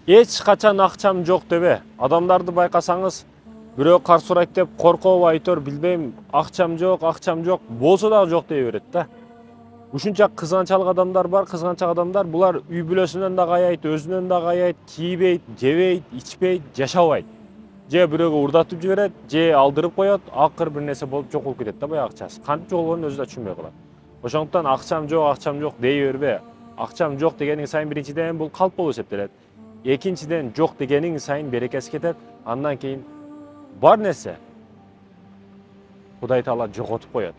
Эч качан акчам жок дебе. Адамдарды байкасаңыз, бирөө кар сурайт деп коркоп айтор, билбейм, акчам жок, болсо дагы жок дей берет да. Ушунча кызганчалык адамдар бар, кызганчак адамдар, булар үй бүлөсүнөн да каяйт, өзүнөн да каяйт, кийбейт, жебейт, ичпейт, жашабайт. Же бирөөгө урдатып жиберет, же алдырып коет, акыр бир нерсе болуп жок болуп кетет да баягы акчасы. Кантип жоголгонун өзү да түшүнбөй калат. Ошондуктан акчам жок дей бербе. Акчам жок дегениң сайын биринчиден бул калп болуп эсептелет. Экинчиден жок дегениң сайын берекеси кетет. Андан кийин бар нерсе Кудай Таала жоготуп коет.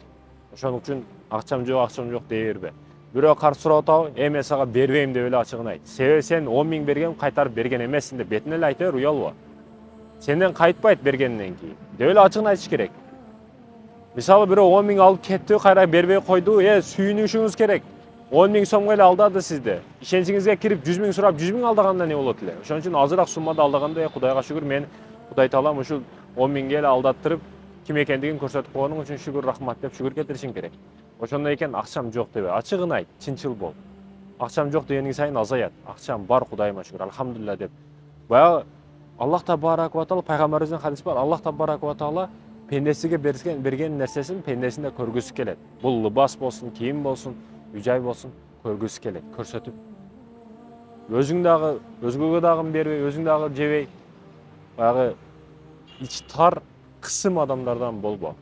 Ошон үчүн акчам жок дей бербе. Бирөө кар сурап атабы, мен сага бербейм деп эле ачыгын айт. Себеби сен 10 миң берген, кайтарып берген эмессиң деп бетине эле айта бер, уялба. Сенден кайтпайт бергенден кийин деп эле ачыгын айтыш керек. Мисалы бирөө 10 миң алып кетти, кайра бербей койду, сүйүнүшүңүз керек. 10 миң сомго эле алдады сизди. Ишеничиңизге кирип 100 миң сурап, 100 миң алдаганда не болот эле? Ошон үчүн азыраак суммада алдаганда, Кудайга шүгүр, мен Кудай Таалам ушул 10 миңге эле алдаттырып, ким экендигин көрсөтүп койгонуң үчүн шүгүр, рахмат деп шүгүр кетиришиң керек. Ошондой экен акчам жок дебе, ачыгын айт, чынчыл бол. Акчам жок дегениң сайын азаят. Акчам бар, Кудайыма шүгүр, алхамдулилля деп. Баягы Аллах Табарак ва Таала, пайгамбарыбыздын хадис бар. Аллах Табарак ва Таала пендесиге берген нерсесин пендесинде көргүсү келет. Бул лыбас болсун, кийим болсун, үй-жай болсун, көргүсү келет, көрсөтүп. Өзүң дагы өзгөгө дагы бербей, өзүң дагы жебей, баягы ичи тар кысым адамдардан болбо.